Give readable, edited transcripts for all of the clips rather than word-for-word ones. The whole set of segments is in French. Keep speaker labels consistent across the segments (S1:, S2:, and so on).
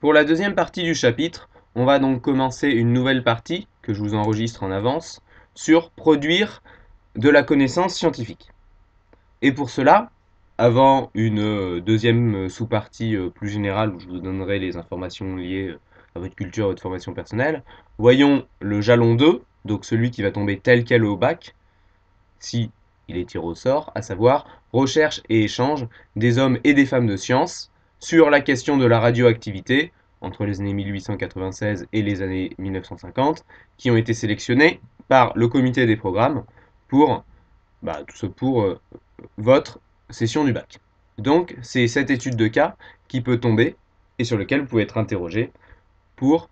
S1: Pour la deuxième partie du chapitre, on va donc commencer une nouvelle partie, que je vous enregistre en avance, sur produire de la connaissance scientifique. Et pour cela, avant une deuxième sous-partie plus générale où je vous donnerai les informations liées à votre culture, à votre formation personnelle, voyons le jalon 2, donc celui qui va tomber tel quel au bac, si il est tiré au sort, à savoir recherche et échange des hommes et des femmes de science sur la question de la radioactivité entre les années 1896 et les années 1950, qui ont été sélectionnés par le comité des programmes pour, pour votre session du bac. Donc c'est cette étude de cas qui peut tomber et sur lequel vous pouvez être interrogé pour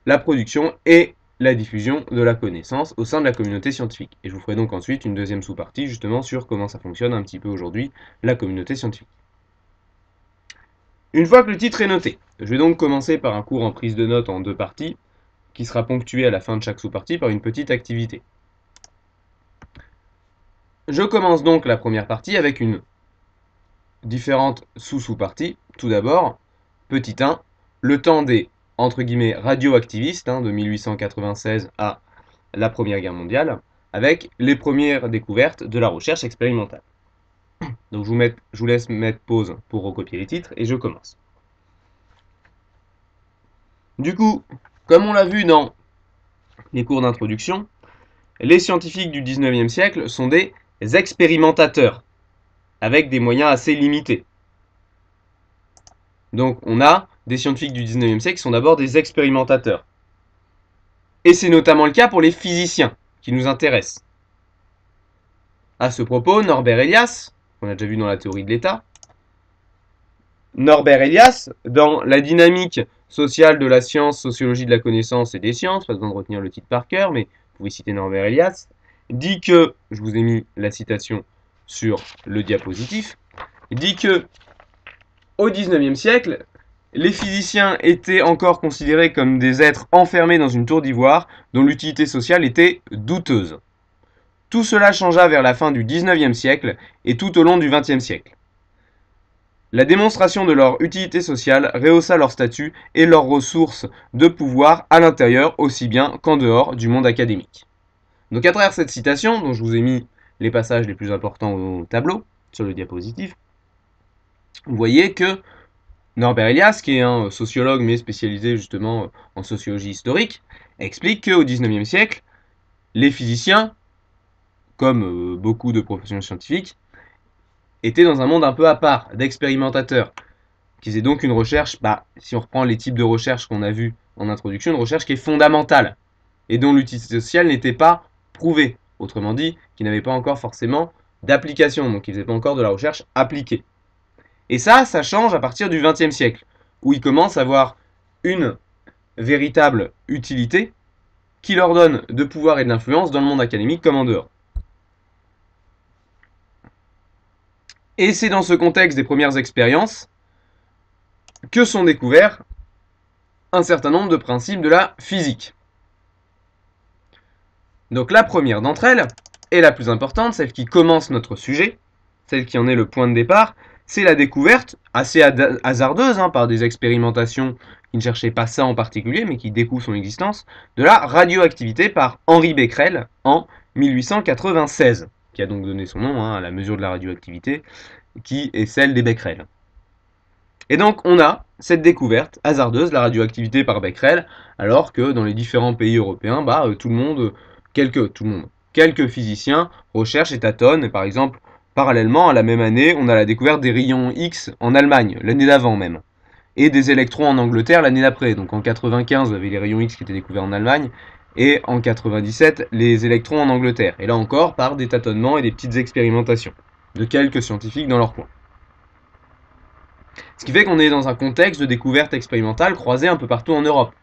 S1: la production et la diffusion de la connaissance au sein de la communauté scientifique. Et je vous ferai donc ensuite une deuxième sous-partie justement sur comment ça fonctionne un petit peu aujourd'hui, la communauté scientifique. Une fois que le titre est noté, je vais donc commencer par un cours en prise de notes en deux parties, qui sera ponctué à la fin de chaque sous-partie par une petite activité. Je commence donc la première partie avec une différentes sous-sous-parties. Tout d'abord, petit 1, le temps des entre guillemets radioactivistes de 1896 à la Première Guerre mondiale, avec les premières découvertes de la recherche expérimentale. Donc je vous laisse mettre pause pour recopier les titres et je commence. Du coup, comme on l'a vu dans les cours d'introduction, les scientifiques du 19e siècle sont des expérimentateurs, avec des moyens assez limités. Donc on a des scientifiques du 19e siècle qui sont d'abord des expérimentateurs. Et c'est notamment le cas pour les physiciens qui nous intéressent. À ce propos, Norbert Elias, qu'on a déjà vu dans la théorie de l'État, Norbert Elias, dans la dynamique sociale de la science, sociologie de la connaissance et des sciences, pas besoin de retenir le titre par cœur, mais vous pouvez citer Norbert Elias, dit que, je vous ai mis la citation sur le diapositif, dit que au XIXe siècle, les physiciens étaient encore considérés comme des êtres enfermés dans une tour d'ivoire dont l'utilité sociale était douteuse. Tout cela changea vers la fin du XIXe siècle et tout au long du XXe siècle. La démonstration de leur utilité sociale rehaussa leur statut et leurs ressources de pouvoir à l'intérieur aussi bien qu'en dehors du monde académique. Donc à travers cette citation, dont je vous ai mis les passages les plus importants au tableau, sur le diapositive, vous voyez que Norbert Elias, qui est un sociologue mais spécialisé justement en sociologie historique, explique qu'au XIXe siècle, les physiciens, comme beaucoup de professions scientifiques, étaient dans un monde un peu à part, d'expérimentateurs, qui faisaient donc une recherche, si on reprend les types de recherche qu'on a vus en introduction, une recherche qui est fondamentale, et dont l'utilité sociale n'était pas prouvée, autrement dit, qui n'avait pas encore forcément d'application, donc ils ne faisaient pas encore de la recherche appliquée. Et ça change à partir du XXe siècle, où ils commencent à avoir une véritable utilité qui leur donne de pouvoir et de l'influence dans le monde académique comme en dehors. Et c'est dans ce contexte des premières expériences que sont découverts un certain nombre de principes de la physique. Donc la première d'entre elles, et la plus importante, celle qui commence notre sujet, celle qui en est le point de départ, c'est la découverte, assez hasardeuse, par des expérimentations qui ne cherchaient pas ça en particulier, mais qui découvrent son existence, de la radioactivité par Henri Becquerel en 1896, qui a donc donné son nom à la mesure de la radioactivité, qui est celle des becquerels. Et donc on a cette découverte hasardeuse, la radioactivité par Becquerel, alors que dans les différents pays européens, quelques physiciens recherchent et tâtonnent, et par exemple, parallèlement, à la même année, on a la découverte des rayons X en Allemagne, l'année d'avant même, et des électrons en Angleterre l'année d'après. Donc en 95, vous avez les rayons X qui étaient découverts en Allemagne, et en 97, les électrons en Angleterre. Et là encore, par des tâtonnements et des petites expérimentations de quelques scientifiques dans leur coin. Ce qui fait qu'on est dans un contexte de découverte expérimentale croisée un peu partout en Europe.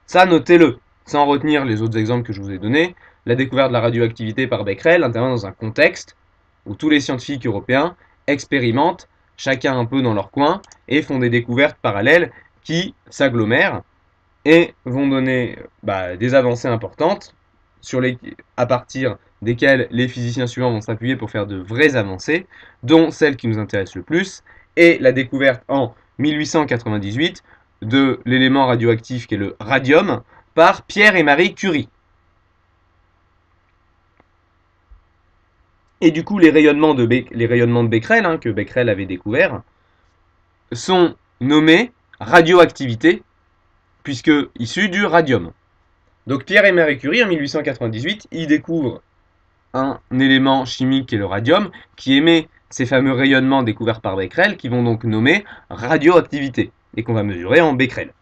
S1: Ça, notez-le, sans retenir les autres exemples que je vous ai donnés. La découverte de la radioactivité par Becquerel intervient dans un contexte où tous les scientifiques européens expérimentent, chacun un peu dans leur coin, et font des découvertes parallèles qui s'agglomèrent et vont donner des avancées importantes à partir desquelles les physiciens suivants vont s'appuyer pour faire de vraies avancées, dont celle qui nous intéresse le plus, et la découverte en 1898 de l'élément radioactif qui est le radium par Pierre et Marie Curie. Et du coup, les rayonnements de Becquerel, que Becquerel avait découvert, sont nommés radioactivité, puisque issus du radium. Donc Pierre et Marie Curie, en 1898, ils découvrent un élément chimique qui est le radium, qui émet ces fameux rayonnements découverts par Becquerel, qui vont donc nommer radioactivité, et qu'on va mesurer en Becquerel.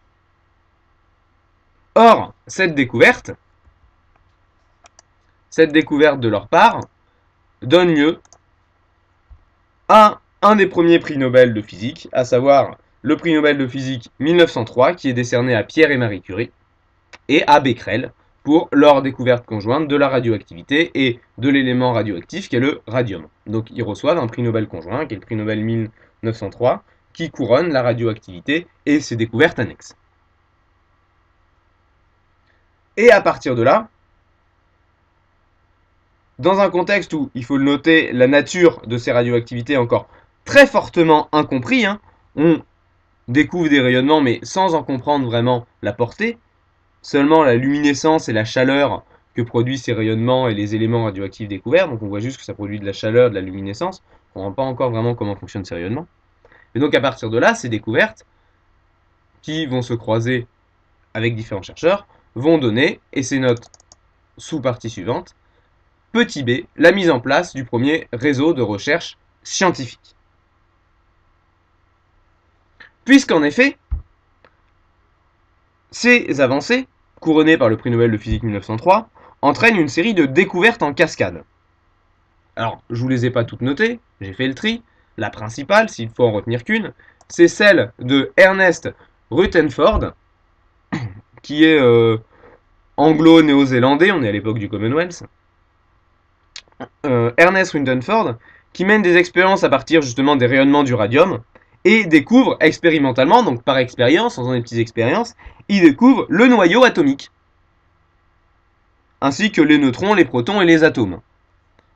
S1: Or, cette découverte de leur part, donne lieu à un des premiers prix Nobel de physique, à savoir le prix Nobel de physique 1903, qui est décerné à Pierre et Marie Curie, et à Becquerel, pour leur découverte conjointe de la radioactivité et de l'élément radioactif qui est le radium. Donc ils reçoivent un prix Nobel conjoint, qui est le prix Nobel 1903, qui couronne la radioactivité et ses découvertes annexes. Et à partir de là, dans un contexte où, il faut le noter, la nature de ces radioactivités est encore très fortement incomprise, on découvre des rayonnements mais sans en comprendre vraiment la portée, seulement la luminescence et la chaleur que produisent ces rayonnements et les éléments radioactifs découverts, donc on voit juste que ça produit de la chaleur, de la luminescence, on ne voit pas encore vraiment comment fonctionnent ces rayonnements. Et donc à partir de là, ces découvertes, qui vont se croiser avec différents chercheurs, vont donner, et c'est notre sous-partie suivante, petit b, la mise en place du premier réseau de recherche scientifique. Puisqu'en effet, ces avancées, couronnées par le prix Nobel de physique 1903, entraînent une série de découvertes en cascade. Alors, je ne vous les ai pas toutes notées, j'ai fait le tri. La principale, s'il faut en retenir qu'une, c'est celle de Ernest Rutherford, qui est anglo-néo-zélandais, on est à l'époque du Commonwealth. Ernest Rutherford, qui mène des expériences à partir justement des rayonnements du radium, et découvre expérimentalement, donc par expérience, en faisant des petites expériences, il découvre le noyau atomique, ainsi que les neutrons, les protons et les atomes.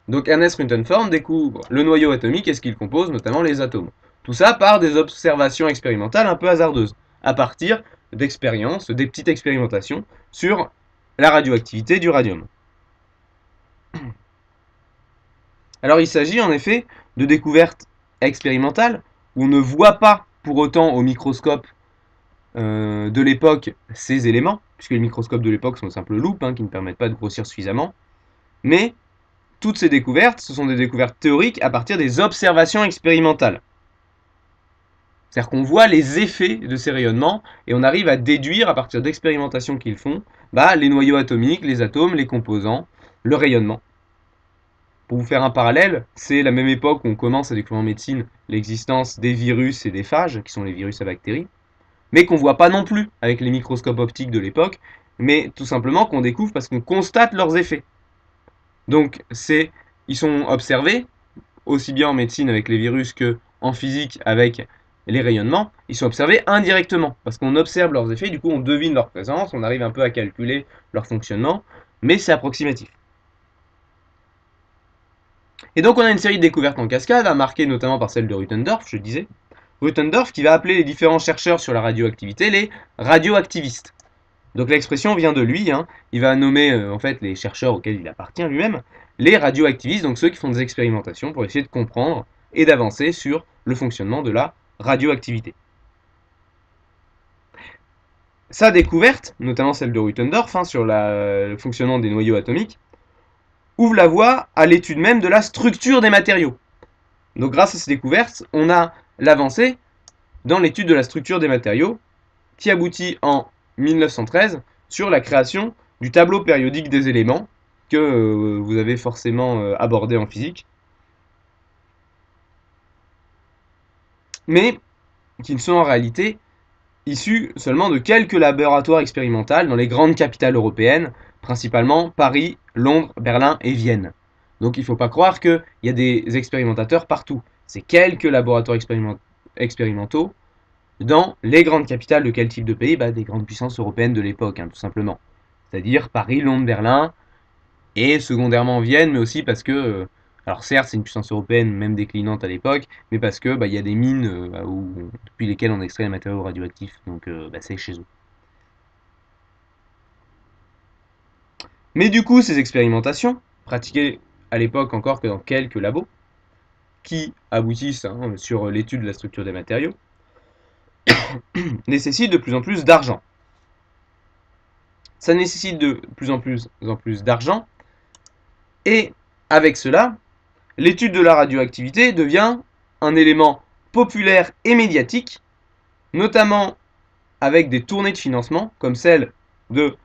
S1: Donc Ernest Rutherford découvre le noyau atomique et ce qu'il compose, notamment les atomes. Tout ça par des observations expérimentales un peu hasardeuses, à partir d'expériences, des petites expérimentations sur la radioactivité du radium. Alors il s'agit en effet de découvertes expérimentales où on ne voit pas pour autant au microscope de l'époque ces éléments, puisque les microscopes de l'époque sont de simples loupes qui ne permettent pas de grossir suffisamment, mais toutes ces découvertes, ce sont des découvertes théoriques à partir des observations expérimentales. C'est-à-dire qu'on voit les effets de ces rayonnements et on arrive à déduire à partir d'expérimentations qu'ils font les noyaux atomiques, les atomes, les composants, le rayonnement. Pour vous faire un parallèle, c'est la même époque où on commence à découvrir en médecine l'existence des virus et des phages, qui sont les virus à bactéries, mais qu'on ne voit pas non plus avec les microscopes optiques de l'époque, mais tout simplement qu'on découvre parce qu'on constate leurs effets. Donc ils sont observés, aussi bien en médecine avec les virus qu'en physique avec les rayonnements, ils sont observés indirectement, parce qu'on observe leurs effets, du coup on devine leur présence, on arrive un peu à calculer leur fonctionnement, mais c'est approximatif. Et donc on a une série de découvertes en cascade, marquées notamment par celle de Ruthendorf, je disais. Ruthendorf qui va appeler les différents chercheurs sur la radioactivité les radioactivistes. Donc l'expression vient de lui, il va nommer en fait les chercheurs auxquels il appartient lui-même, les radioactivistes, donc ceux qui font des expérimentations pour essayer de comprendre et d'avancer sur le fonctionnement de la radioactivité. Sa découverte, notamment celle de Ruthendorf sur le fonctionnement des noyaux atomiques, ouvre la voie à l'étude même de la structure des matériaux. Donc grâce à ces découvertes, on a l'avancée dans l'étude de la structure des matériaux qui aboutit en 1913 sur la création du tableau périodique des éléments que vous avez forcément abordé en physique, mais qui ne sont en réalité issus seulement de quelques laboratoires expérimentaux dans les grandes capitales européennes, principalement Paris, Londres, Berlin et Vienne. Donc il ne faut pas croire qu'il y a des expérimentateurs partout. C'est quelques laboratoires expérimentaux dans les grandes capitales de quel type de pays? Des grandes puissances européennes de l'époque, tout simplement. C'est-à-dire Paris, Londres, Berlin, et secondairement Vienne, mais aussi parce que Alors certes, c'est une puissance européenne, même déclinante à l'époque, mais parce que il y a des mines depuis lesquelles on extrait les matériaux radioactifs, donc c'est chez eux. Mais du coup, ces expérimentations, pratiquées à l'époque encore que dans quelques labos, qui aboutissent sur l'étude de la structure des matériaux, nécessitent de plus en plus d'argent. Ça nécessite de plus en plus d'argent, et avec cela, l'étude de la radioactivité devient un élément populaire et médiatique, notamment avec des tournées de financement, comme celle de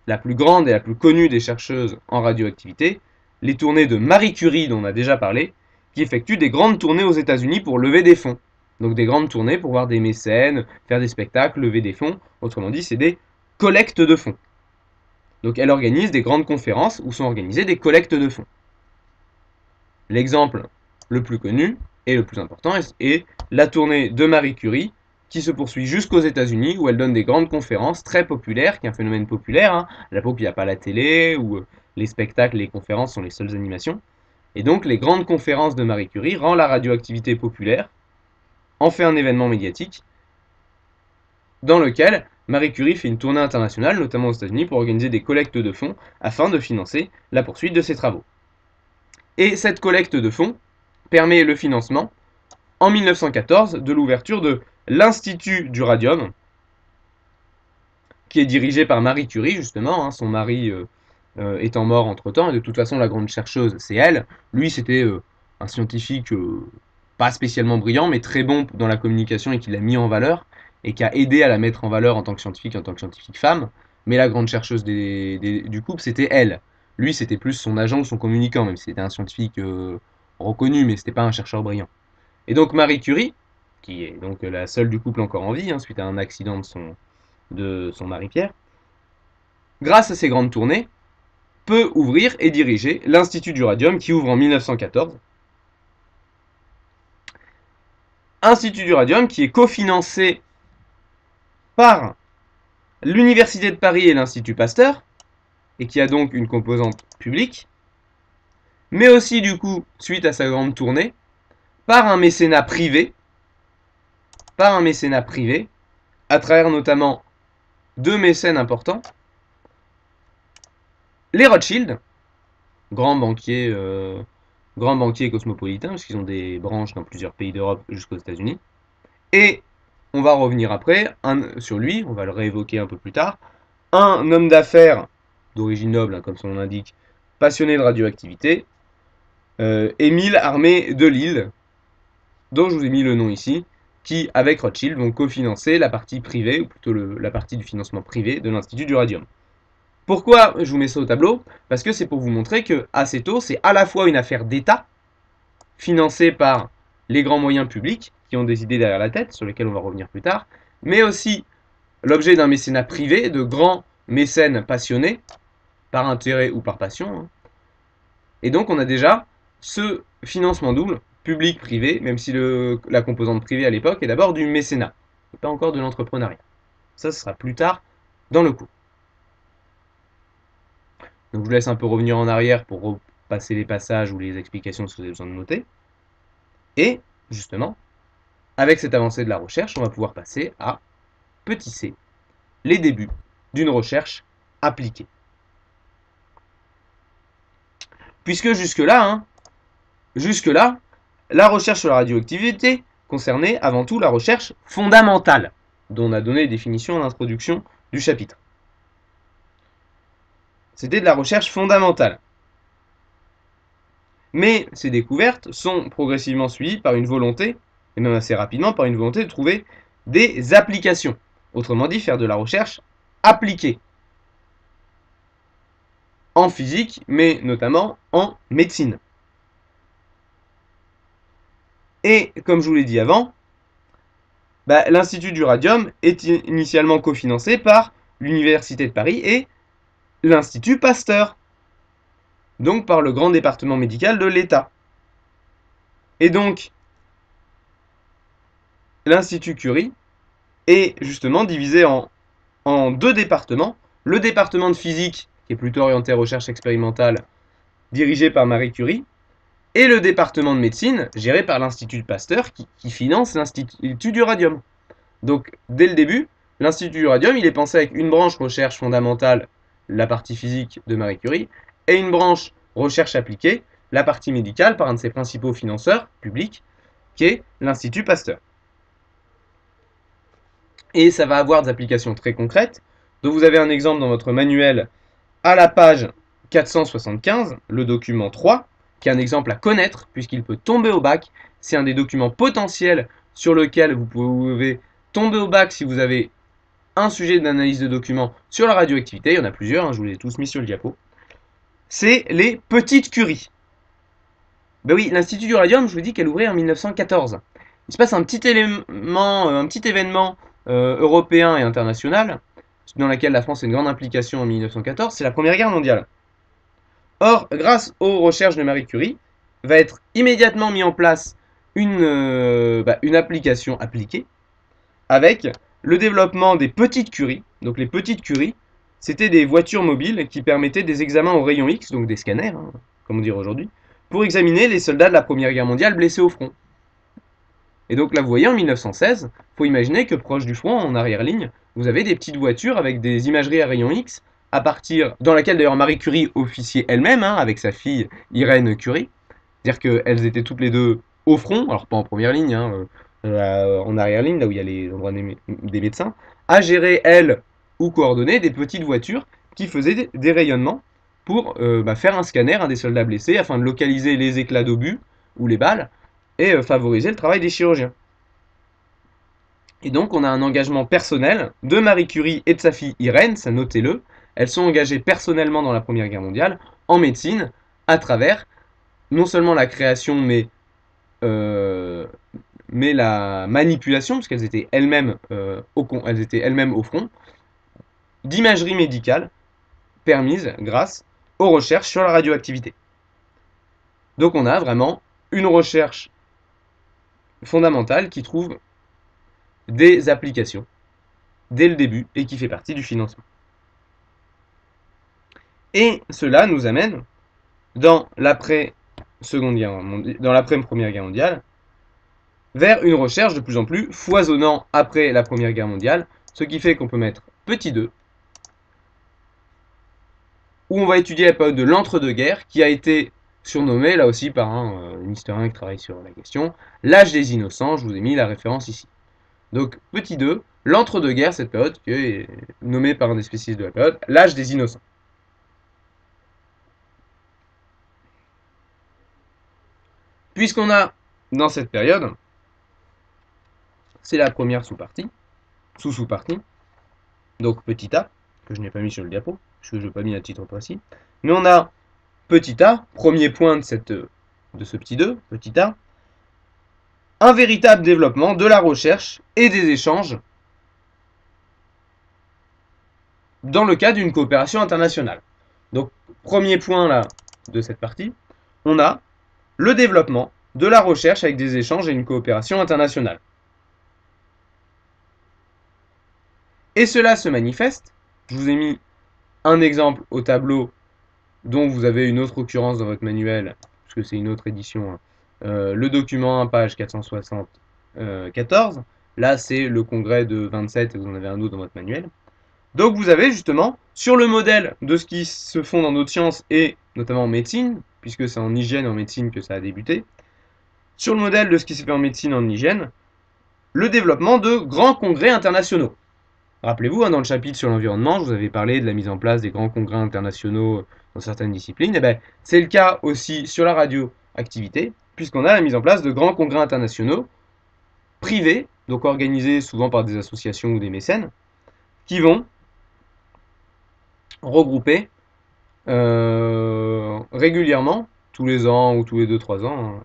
S1: la plus grande et la plus connue des chercheuses en radioactivité, les tournées de Marie Curie dont on a déjà parlé, qui effectue des grandes tournées aux États-Unis pour lever des fonds. Donc des grandes tournées pour voir des mécènes, faire des spectacles, lever des fonds. Autrement dit, c'est des collectes de fonds. Donc elle organise des grandes conférences où sont organisées des collectes de fonds. L'exemple le plus connu et le plus important est la tournée de Marie Curie qui se poursuit jusqu'aux États-Unis où elle donne des grandes conférences très populaires, qui est un phénomène populaire. À l'époque, il n'y a pas la télé, où les spectacles et les conférences sont les seules animations. Et donc, les grandes conférences de Marie Curie rendent la radioactivité populaire, en fait un événement médiatique, dans lequel Marie Curie fait une tournée internationale, notamment aux États-Unis, pour organiser des collectes de fonds afin de financer la poursuite de ses travaux. Et cette collecte de fonds permet le financement, en 1914, de l'ouverture de l'Institut du Radium, qui est dirigé par Marie Curie, justement, son mari étant mort entre-temps, et de toute façon, la grande chercheuse, c'est elle. Lui, c'était un scientifique pas spécialement brillant, mais très bon dans la communication et qui l'a mis en valeur, et qui a aidé à la mettre en valeur en tant que scientifique femme. Mais la grande chercheuse du couple, c'était elle. Lui, c'était plus son agent ou son communicant, même si c'était un scientifique reconnu, mais c'était pas un chercheur brillant. Et donc Marie Curie, qui est donc la seule du couple encore en vie, suite à un accident de son mari Pierre, grâce à ses grandes tournées, peut ouvrir et diriger l'Institut du Radium qui ouvre en 1914. Institut du Radium qui est cofinancé par l'Université de Paris et l'Institut Pasteur, et qui a donc une composante publique, mais aussi du coup, suite à sa grande tournée, par un mécénat privé, à travers notamment deux mécènes importants, les Rothschild, grands banquiers cosmopolitains, parce qu'ils ont des branches dans plusieurs pays d'Europe jusqu'aux États-Unis. Et on va revenir après sur lui, on va le réévoquer un peu plus tard, un homme d'affaires d'origine noble, comme son nom l'indique, passionné de radioactivité, Émile Armé de Lille, dont je vous ai mis le nom ici, qui, avec Rothschild, vont cofinancer la partie privée, ou plutôt la partie du financement privé de l'Institut du Radium. Pourquoi je vous mets ça au tableau? Parce que c'est pour vous montrer que assez tôt, c'est à la fois une affaire d'État, financée par les grands moyens publics, qui ont des idées derrière la tête, sur lesquelles on va revenir plus tard, mais aussi l'objet d'un mécénat privé, de grands mécènes passionnés, par intérêt ou par passion. Et donc on a déjà ce financement double, public-privé, même si la composante privée à l'époque est d'abord du mécénat, et pas encore de l'entrepreneuriat. Ça, ce sera plus tard dans le cours. Donc je vous laisse un peu revenir en arrière pour repasser les passages ou les explications si vous avez besoin de noter. Et, justement, avec cette avancée de la recherche, on va pouvoir passer à petit c, les débuts d'une recherche appliquée. Puisque jusque-là, la recherche sur la radioactivité concernait avant tout la recherche fondamentale, dont on a donné les définitions en introduction du chapitre. C'était de la recherche fondamentale. Mais ces découvertes sont progressivement suivies par une volonté, et même assez rapidement par une volonté de trouver des applications. Autrement dit, faire de la recherche appliquée. En physique, mais notamment en médecine. Et comme je vous l'ai dit avant, l'Institut du Radium est initialement cofinancé par l'Université de Paris et l'Institut Pasteur, donc par le grand département médical de l'État. Et donc, l'Institut Curie est justement divisé en deux départements. Le département de physique, qui est plutôt orienté recherche expérimentale, dirigé par Marie Curie, et le département de médecine géré par l'Institut Pasteur qui finance l'Institut du radium. Donc dès le début, l'Institut du radium, il est pensé avec une branche recherche fondamentale, la partie physique de Marie Curie, et une branche recherche appliquée, la partie médicale, par un de ses principaux financeurs publics, qui est l'Institut Pasteur. Et ça va avoir des applications très concrètes. Donc vous avez un exemple dans votre manuel à la page 475, le document 3, qui est un exemple à connaître, puisqu'il peut tomber au bac. C'est un des documents potentiels sur lequel vous pouvez tomber au bac si vous avez un sujet d'analyse de documents sur la radioactivité. Il y en a plusieurs, hein, je vous les ai tous mis sur le diapo. C'est les petites curies. Ben oui, l'Institut du radium, je vous dis qu'elle ouvrait en 1914. Il se passe un petit événement européen et international, dans lequel la France a une grande implication en 1914, c'est la Première Guerre mondiale. Or, grâce aux recherches de Marie Curie, va être immédiatement mis en place une application appliquée avec le développement des petites curies. Donc les petites curies, c'était des voitures mobiles qui permettaient des examens au rayon X, donc des scanners, hein, comme on dirait aujourd'hui, pour examiner les soldats de la Première Guerre mondiale blessés au front. Et donc là, vous voyez, en 1916, il faut imaginer que proche du front, en arrière-ligne, vous avez des petites voitures avec des imageries à rayon X, dans laquelle d'ailleurs Marie Curie officiait elle-même, hein, avec sa fille Irène Curie. C'est-à-dire qu'elles étaient toutes les deux au front, alors pas en première ligne, hein, en arrière-ligne, là où il y a les endroits des médecins, à gérer, elles, ou coordonner des petites voitures qui faisaient des rayonnements pour faire un scanner à des soldats blessés afin de localiser les éclats d'obus ou les balles et favoriser le travail des chirurgiens. Et donc on a un engagement personnel de Marie Curie et de sa fille Irène, ça notez-le. Elles sont engagées personnellement dans la Première Guerre mondiale, en médecine, à travers non seulement la création, mais la manipulation, parce qu'elles étaient elles-mêmes au front, d'imagerie médicale permise grâce aux recherches sur la radioactivité. Donc on a vraiment une recherche fondamentale qui trouve des applications dès le début et qui fait partie du financement. Et cela nous amène dans l'après-Première Guerre mondiale vers une recherche de plus en plus foisonnant après la Première Guerre mondiale, ce qui fait qu'on peut mettre petit 2, où on va étudier la période de l'entre-deux-guerres, qui a été surnommée, là aussi par un historien qui travaille sur la question, l'âge des innocents. Je vous ai mis la référence ici. Donc, petit 2, l'entre-deux-guerres, cette période qui est nommée par un des spécialistes de la période, l'âge des innocents. Puisqu'on a, dans cette période, c'est la première sous-partie, donc petit a, que je n'ai pas mis sur le diapo, parce que je n'ai pas mis un titre précis, mais on a petit a, premier point de ce petit 2, petit a, un véritable développement de la recherche et des échanges dans le cadre d'une coopération internationale. Donc, premier point là de cette partie, on a le développement de la recherche avec des échanges et une coopération internationale. Et cela se manifeste, je vous ai mis un exemple au tableau dont vous avez une autre occurrence dans votre manuel, puisque c'est une autre édition, le document 1, page 474. Là, c'est le congrès de 27, et vous en avez un autre dans votre manuel. Donc vous avez justement, sur le modèle de ce qui se font dans d'autres sciences, et notamment en médecine, puisque c'est en hygiène et en médecine que ça a débuté, sur le modèle de ce qui s'est fait en médecine et en hygiène, le développement de grands congrès internationaux. Rappelez-vous, dans le chapitre sur l'environnement, je vous avais parlé de la mise en place des grands congrès internationaux dans certaines disciplines. Et bien, c'est le cas aussi sur la radioactivité, puisqu'on a la mise en place de grands congrès internationaux privés, donc organisés souvent par des associations ou des mécènes, qui vont regrouper régulièrement, tous les ans ou tous les 2-3 ans,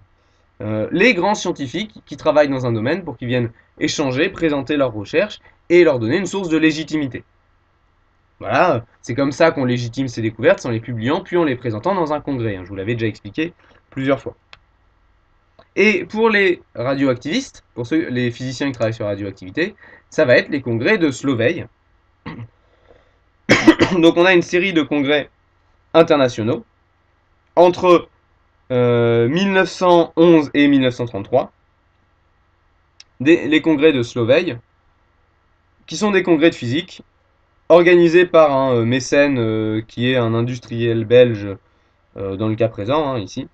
S1: les grands scientifiques qui travaillent dans un domaine pour qu'ils viennent échanger, présenter leurs recherches et leur donner une source de légitimité. Voilà, c'est comme ça qu'on légitime ces découvertes, c'est en les publiant puis en les présentant dans un congrès. Je vous l'avais déjà expliqué plusieurs fois. Et pour les radioactivistes, pour les physiciens qui travaillent sur la radioactivité, ça va être les congrès de Sloveille. Donc on a une série de congrès internationaux entre 1911 et 1933, les congrès de Sloveille, qui sont des congrès de physique organisés par un mécène qui est un industriel belge dans le cas présent, hein, ici,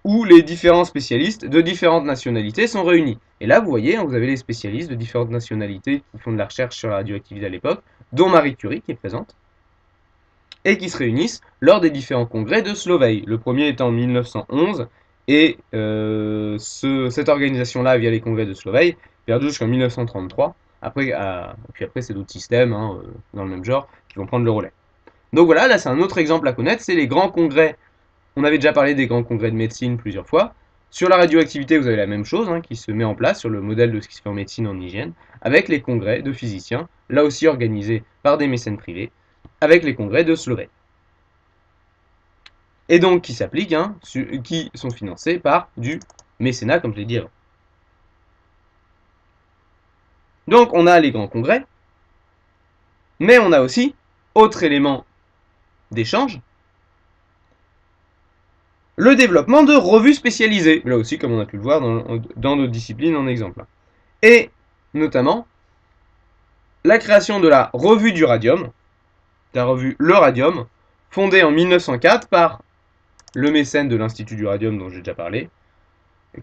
S1: où les différents spécialistes de différentes nationalités sont réunis. Et là, vous voyez, hein, vous avez les spécialistes de différentes nationalités qui font de la recherche sur la radioactivité à l'époque, dont Marie Curie qui est présente, et qui se réunissent lors des différents congrès de Sloveille. Le premier étant en 1911, et cette organisation-là, via les congrès de Sloveille, perdue jusqu'en 1933. Puis après, c'est d'autres systèmes hein, dans le même genre qui vont prendre le relais. Donc voilà, là c'est un autre exemple à connaître, c'est les grands congrès. On avait déjà parlé des grands congrès de médecine plusieurs fois. Sur la radioactivité, vous avez la même chose hein, qui se met en place sur le modèle de ce qui se fait en médecine en hygiène, avec les congrès de physiciens, là aussi organisés par des mécènes privés, avec les congrès de Sloveille. Et donc qui s'appliquent, hein, qui sont financés par du mécénat, comme je l'ai dit avant. Donc on a les grands congrès, mais on a aussi, autre élément d'échange, le développement de revues spécialisées, là aussi comme on a pu le voir dans nos disciplines en exemple. Et notamment la création de la revue du radium, la revue Le Radium, fondée en 1904 par le mécène de l'Institut du Radium dont j'ai déjà parlé,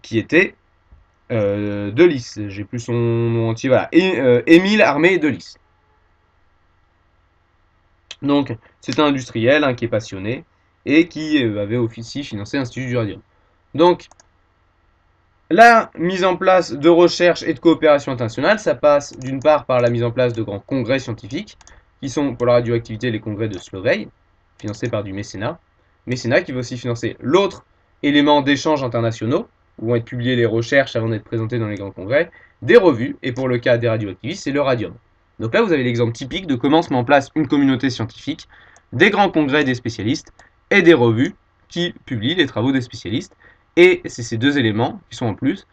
S1: qui était Delis, j'ai plus son nom entier, voilà, Émile Armé Delis. Donc c'est un industriel hein, qui est passionné et qui avait aussi financé l'Institut du Radium. Donc la mise en place de recherche et de coopération internationale, ça passe d'une part par la mise en place de grands congrès scientifiques, qui sont pour la radioactivité les congrès de Sloveille, financés par du mécénat. Mécénat qui va aussi financer l'autre élément d'échanges internationaux, où vont être publiées les recherches avant d'être présentées dans les grands congrès, des revues, et pour le cas des radioactivistes, c'est le radium. Donc là, vous avez l'exemple typique de comment se met en place une communauté scientifique, des grands congrès des spécialistes, et des revues qui publient les travaux des spécialistes. Et c'est ces deux éléments qui sont en plus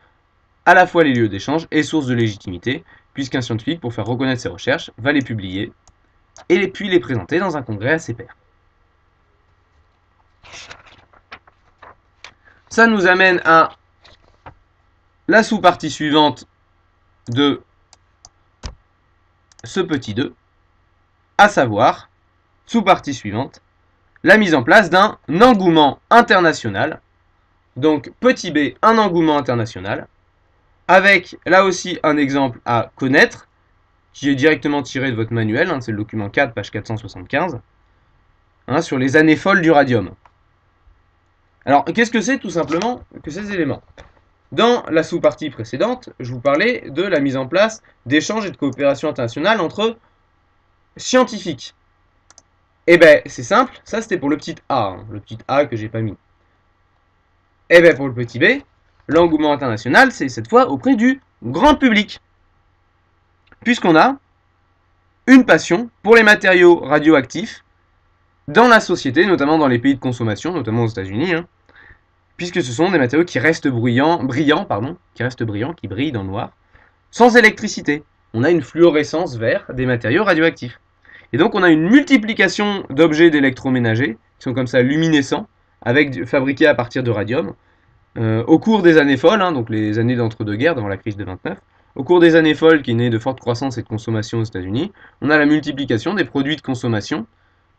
S1: à la fois les lieux d'échange et sources de légitimité, puisqu'un scientifique, pour faire reconnaître ses recherches, va les publier et puis les présenter dans un congrès à ses pairs. Ça nous amène à la sous-partie suivante de ce petit 2, à savoir, sous-partie suivante, la mise en place d'un engouement international. Donc petit b, un engouement international, avec là aussi un exemple à connaître, qui est directement tiré de votre manuel, hein, c'est le document 4, page 475, hein, sur les années folles du radium. Alors, qu'est-ce que c'est tout simplement que ces éléments? Dans la sous-partie précédente, je vous parlais de la mise en place d'échanges et de coopération internationale entre scientifiques. Eh bien, c'est simple, ça c'était pour le petit a, hein, le petit a que j'ai pas mis. Eh bien, pour le petit b, l'engouement international, c'est cette fois auprès du grand public. Puisqu'on a une passion pour les matériaux radioactifs dans la société, notamment dans les pays de consommation, notamment aux États-Unis, hein, puisque ce sont des matériaux qui restent brillants, qui brillent dans le noir, sans électricité. On a une fluorescence vert des matériaux radioactifs. Et donc on a une multiplication d'objets d'électroménager, qui sont comme ça luminescents, fabriqués à partir de radium, au cours des années folles, hein, donc les années d'entre-deux-guerres, avant la crise de 29, au cours des années folles qui est née de forte croissance et de consommation aux États-Unis, on a la multiplication des produits de consommation,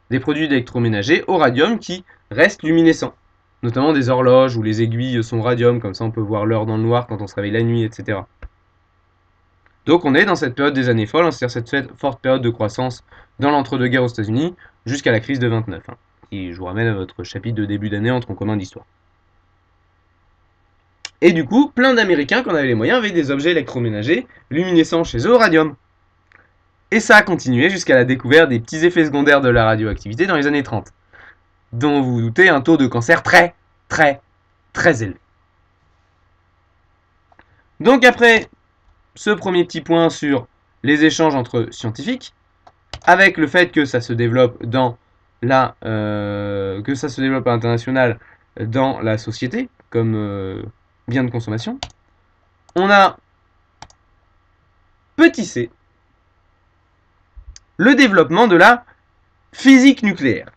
S1: des produits d'électroménager au radium qui restent luminescents. Notamment des horloges où les aiguilles sont radium, comme ça on peut voir l'heure dans le noir quand on se réveille la nuit, etc. Donc on est dans cette période des années folles, hein, c'est-à-dire cette forte période de croissance dans l'entre-deux-guerres aux États-Unis jusqu'à la crise de 29. Hein, qui je vous ramène à votre chapitre de début d'année en tronc commun d'histoire. Et du coup, plein d'Américains, qui en avaient les moyens, avaient des objets électroménagers luminescents chez eux au radium. Et ça a continué jusqu'à la découverte des petits effets secondaires de la radioactivité dans les années 30, dont vous vous doutez un taux de cancer très, très, très élevé. Donc après ce premier petit point sur les échanges entre scientifiques, avec le fait que ça se développe dans que ça se développe à l'international dans la société comme bien de consommation, on a petit c, le développement de la physique nucléaire.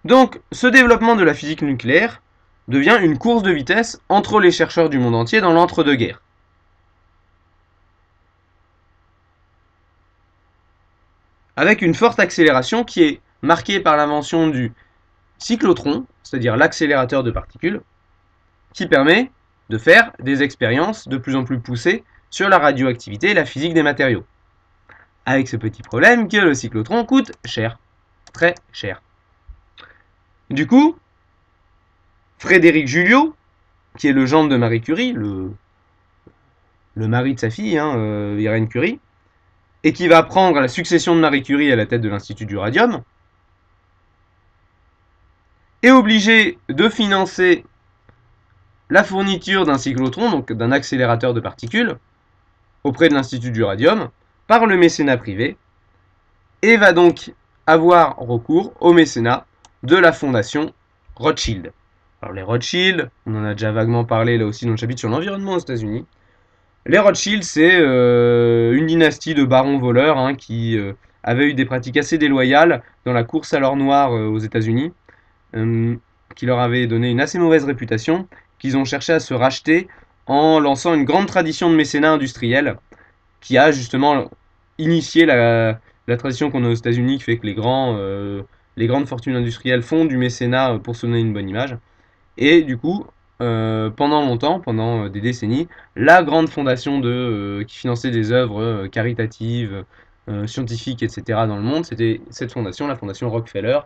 S1: Donc, ce développement de la physique nucléaire devient une course de vitesse entre les chercheurs du monde entier dans l'entre-deux-guerres. Avec une forte accélération qui est marquée par l'invention du cyclotron, c'est-à-dire l'accélérateur de particules, qui permet de faire des expériences de plus en plus poussées sur la radioactivité et la physique des matériaux. Avec ce petit problème que le cyclotron coûte cher, très cher. Du coup, Frédéric Juliot, qui est le gendre de Marie Curie, le mari de sa fille, Irène Curie, et qui va prendre la succession de Marie Curie à la tête de l'Institut du radium, est obligé de financer la fourniture d'un cyclotron, donc d'un accélérateur de particules, auprès de l'Institut du radium, par le mécénat privé, et va donc avoir recours au mécénat de la fondation Rothschild. Alors les Rothschild, on en a déjà vaguement parlé là aussi dans le chapitre sur l'environnement aux États-Unis. Les Rothschild, c'est une dynastie de barons voleurs qui avait eu des pratiques assez déloyales dans la course à l'or noir aux États-Unis, qui leur avait donné une assez mauvaise réputation, qu'ils ont cherché à se racheter en lançant une grande tradition de mécénat industriel qui a justement initié la tradition qu'on a aux États-Unis qui fait que les grandes fortunes industrielles font du mécénat pour se donner une bonne image. Et du coup, pendant longtemps, pendant des décennies, la grande fondation qui finançait des œuvres caritatives, scientifiques, etc. dans le monde, c'était cette fondation, la fondation Rockefeller,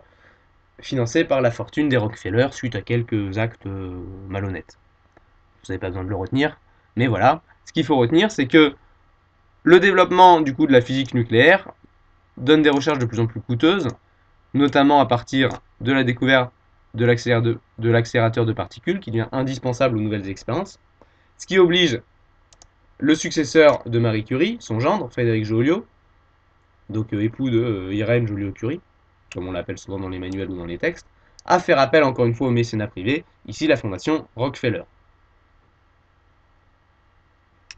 S1: financée par la fortune des Rockefeller suite à quelques actes malhonnêtes. Vous n'avez pas besoin de le retenir, mais voilà. Ce qu'il faut retenir, c'est que le développement du coup de la physique nucléaire donne des recherches de plus en plus coûteuses, notamment à partir de la découverte de l'accélérateur de particules qui devient indispensable aux nouvelles expériences, ce qui oblige le successeur de Marie Curie, son gendre, Frédéric Joliot, donc époux de Irène Joliot-Curie, comme on l'appelle souvent dans les manuels ou dans les textes, à faire appel encore une fois au mécénat privé, ici la fondation Rockefeller.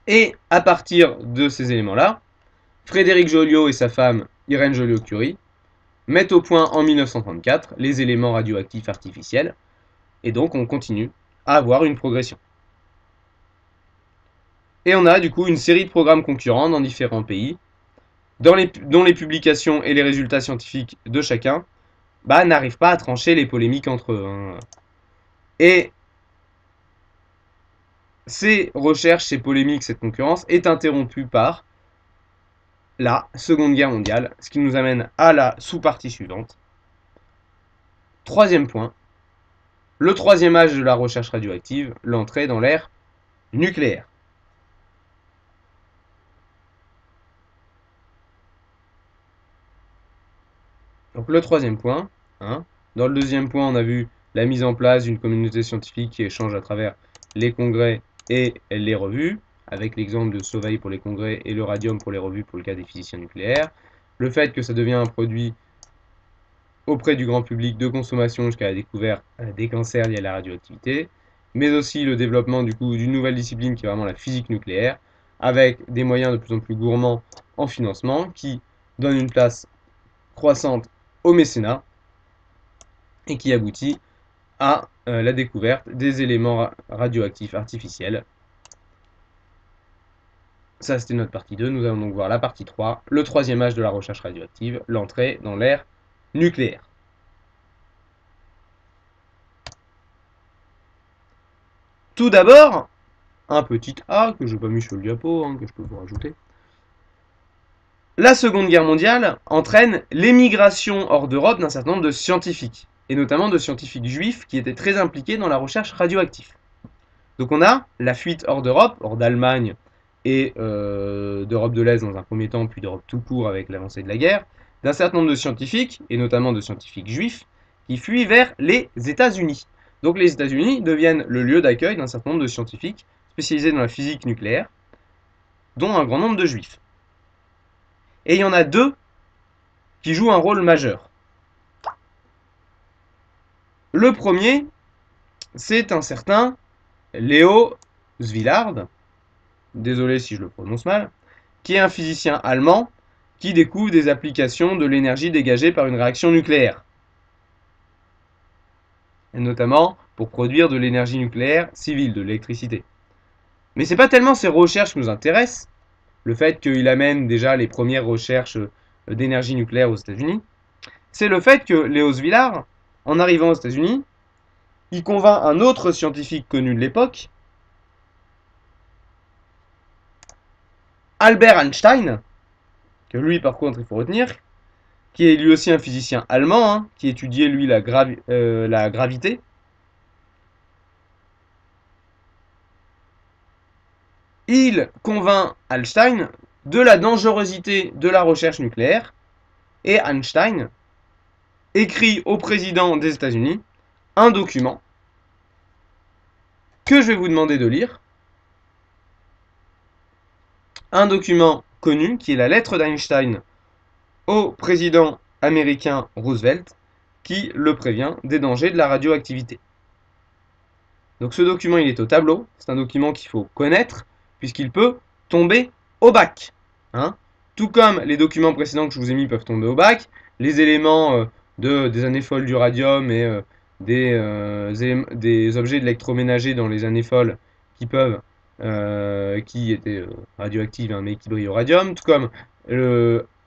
S1: Et à partir de ces éléments-là, Frédéric Joliot et sa femme Irène Joliot-Curie mettent au point en 1934 les éléments radioactifs artificiels, et donc on continue à avoir une progression. Et on a du coup une série de programmes concurrents dans différents pays, dont les publications et les résultats scientifiques de chacun n'arrivent pas à trancher les polémiques entre eux. Et ces recherches, ces polémiques, cette concurrence est interrompue par la Seconde Guerre mondiale, ce qui nous amène à la sous-partie suivante. Troisième point, le troisième âge de la recherche radioactive, l'entrée dans l'ère nucléaire. Donc le troisième point, dans le deuxième point, on a vu la mise en place d'une communauté scientifique qui échange à travers les congrès et les revues, avec l'exemple de Sauveil pour les congrès et le radium pour les revues pour le cas des physiciens nucléaires. Le fait que ça devient un produit auprès du grand public de consommation jusqu'à la découverte des cancers liés à la radioactivité, mais aussi le développement du coup d'une nouvelle discipline qui est vraiment la physique nucléaire, avec des moyens de plus en plus gourmands en financement qui donnent une place croissante au mécénat et qui aboutit à la découverte des éléments radioactifs artificiels. Ça, c'était notre partie 2. Nous allons donc voir la partie 3, le troisième âge de la recherche radioactive, l'entrée dans l'ère nucléaire. Tout d'abord, un petit A que je n'ai pas mis sur le diapo, que je peux vous rajouter. La Seconde Guerre mondiale entraîne l'émigration hors d'Europe d'un certain nombre de scientifiques, et notamment de scientifiques juifs qui étaient très impliqués dans la recherche radioactive. Donc on a la fuite hors d'Europe, hors d'Allemagne et d'Europe de l'Est dans un premier temps, puis d'Europe tout court avec l'avancée de la guerre, d'un certain nombre de scientifiques, et notamment de scientifiques juifs, qui fuient vers les États-Unis. Donc les États-Unis deviennent le lieu d'accueil d'un certain nombre de scientifiques spécialisés dans la physique nucléaire, dont un grand nombre de juifs. Et il y en a deux qui jouent un rôle majeur. Le premier, c'est un certain Léo Szilard, désolé si je le prononce mal, qui est un physicien allemand qui découvre des applications de l'énergie dégagée par une réaction nucléaire. et notamment pour produire de l'énergie nucléaire civile, de l'électricité. Mais c'est pas tellement ces recherches qui nous intéressent, le fait qu'il amène déjà les premières recherches d'énergie nucléaire aux États-Unis, c'est le fait que Léos Szilard, en arrivant aux États-Unis, il convainc un autre scientifique connu de l'époque, Albert Einstein, que lui par contre il faut retenir, qui est lui aussi un physicien allemand, hein, qui étudiait lui la gravité. Il convainc Einstein de la dangerosité de la recherche nucléaire, et Einstein écrit au président des États-Unis un document que je vais vous demander de lire, un document connu qui est la lettre d'Einstein au président américain Roosevelt, qui le prévient des dangers de la radioactivité. Donc ce document, il est au tableau, c'est un document qu'il faut connaître, puisqu'il peut tomber au bac. Hein, tout comme les documents précédents que je vous ai mis peuvent tomber au bac, les éléments des années folles du radium et des objets d'électroménager dans les années folles qui qui étaient radioactifs, hein, mais qui brillent au radium, tout comme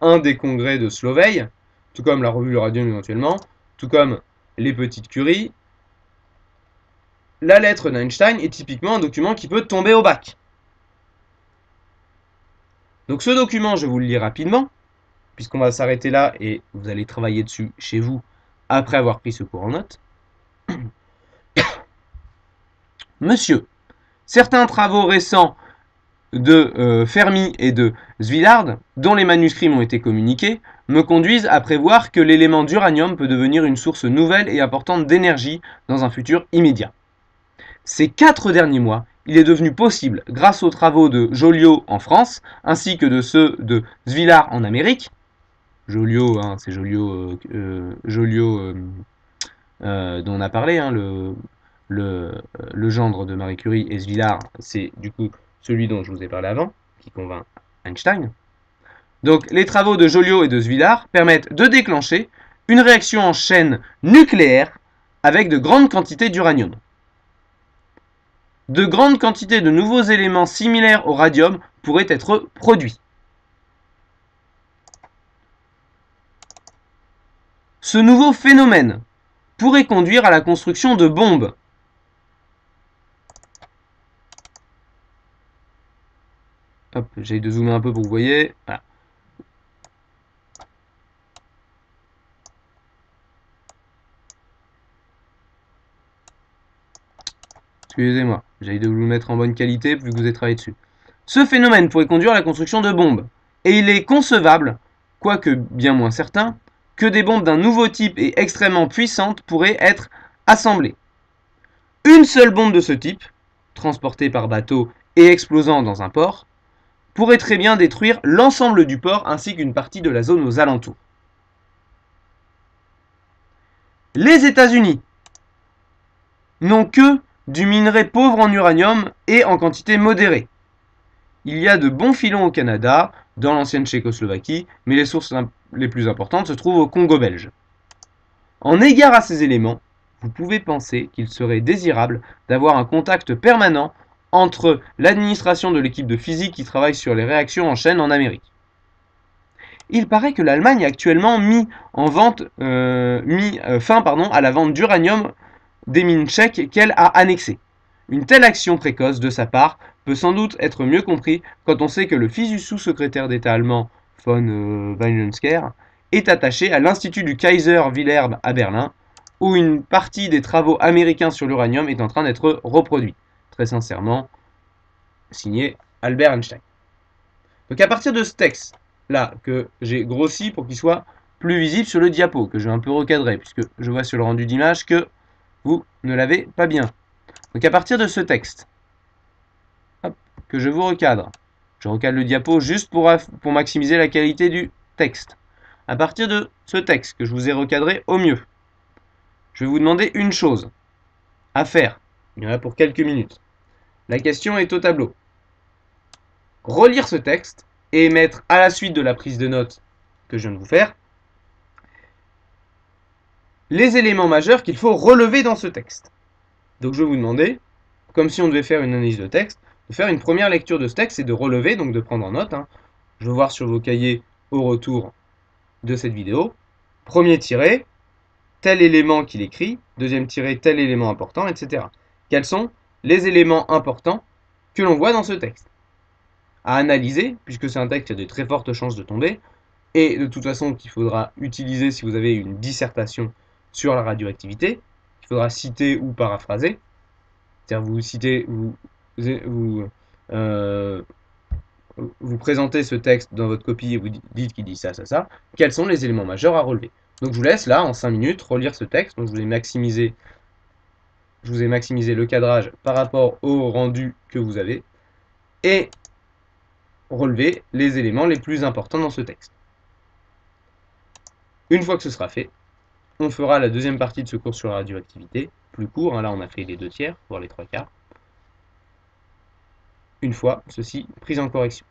S1: un des congrès de Sloveille, tout comme la revue Le Radium éventuellement, tout comme les petites Curie. La lettre d'Einstein est typiquement un document qui peut tomber au bac. Donc ce document, je vais vous le lire rapidement, puisqu'on va s'arrêter là et vous allez travailler dessus chez vous après avoir pris ce cours en note. Monsieur, certains travaux récents de Fermi et de Szilard, dont les manuscrits m'ont été communiqués, me conduisent à prévoir que l'élément d'uranium peut devenir une source nouvelle et importante d'énergie dans un futur immédiat. Ces 4 derniers mois, il est devenu possible, grâce aux travaux de Joliot en France, ainsi que de ceux de Szilard en Amérique, Joliot, hein, c'est Joliot, dont on a parlé, hein, le gendre de Marie Curie, et Szilard, c'est du coup celui dont je vous ai parlé avant, qui convainc Einstein. Donc les travaux de Joliot et de Szilard permettent de déclencher une réaction en chaîne nucléaire avec de grandes quantités d'uranium. De grandes quantités de nouveaux éléments similaires au radium pourraient être produits. Ce nouveau phénomène pourrait conduire à la construction de bombes. Hop, j'essaie de zoomer un peu pour que vous voyez. Voilà. Excusez-moi, j'essaie de vous le mettre en bonne qualité vu que vous avez travaillé dessus. Ce phénomène pourrait conduire à la construction de bombes. Et il est concevable, quoique bien moins certain, que des bombes d'un nouveau type et extrêmement puissantes pourraient être assemblées. Une seule bombe de ce type, transportée par bateau et explosant dans un port, pourrait très bien détruire l'ensemble du port ainsi qu'une partie de la zone aux alentours. Les États-Unis n'ont que du minerai pauvre en uranium et en quantité modérée. Il y a de bons filons au Canada, dans l'ancienne Tchécoslovaquie, mais les sources les plus importantes se trouvent au Congo belge. En égard à ces éléments, vous pouvez penser qu'il serait désirable d'avoir un contact permanent entre l'administration de l'équipe de physique qui travaille sur les réactions en chaîne en Amérique. Il paraît que l'Allemagne a actuellement mis fin à la vente d'uranium des mines tchèques qu'elle a annexées. Une telle action précoce de sa part peut sans doute être mieux compris quand on sait que le fils du sous-secrétaire d'État allemand von Weizsäcker est attaché à l'Institut du Kaiser Wilhelm à Berlin, où une partie des travaux américains sur l'uranium est en train d'être reproduite. Très sincèrement, signé Albert Einstein. Donc à partir de ce texte là que j'ai grossi pour qu'il soit plus visible sur le diapo, que je vais un peu recadrer, puisque je vois sur le rendu d'image que vous ne l'avez pas bien. Donc à partir de ce texte, hop, que je vous recadre, je recadre le diapo juste pour maximiser la qualité du texte. À partir de ce texte que je vous ai recadré au mieux, je vais vous demander une chose à faire. Il y en a pour quelques minutes. La question est au tableau. Relire ce texte et mettre à la suite de la prise de notes que je viens de vous faire les éléments majeurs qu'il faut relever dans ce texte. Donc je vais vous demander, comme si on devait faire une analyse de texte, de faire une première lecture de ce texte et de relever, donc de prendre en note. Je veux voir sur vos cahiers au retour de cette vidéo. Premier tiré, tel élément qu'il écrit. Deuxième tiré, tel élément important, etc. Quels sont les éléments importants que l'on voit dans ce texte? À analyser, puisque c'est un texte qui a de très fortes chances de tomber, et de toute façon qu'il faudra utiliser si vous avez une dissertation sur la radioactivité, qu'il faudra citer ou paraphraser. C'est-à-dire vous citez, vous présentez ce texte dans votre copie et vous dites qu'il dit ça, ça, ça. Quels sont les éléments majeurs à relever? Donc je vous laisse là, en 5 minutes, relire ce texte. Donc je vous ai maximisé le cadrage par rapport au rendu que vous avez et relever les éléments les plus importants dans ce texte. Une fois que ce sera fait, on fera la deuxième partie de ce cours sur la radioactivité, plus court, là on a fait les 2 tiers, voire les 3 quarts, une fois ceci pris en correction.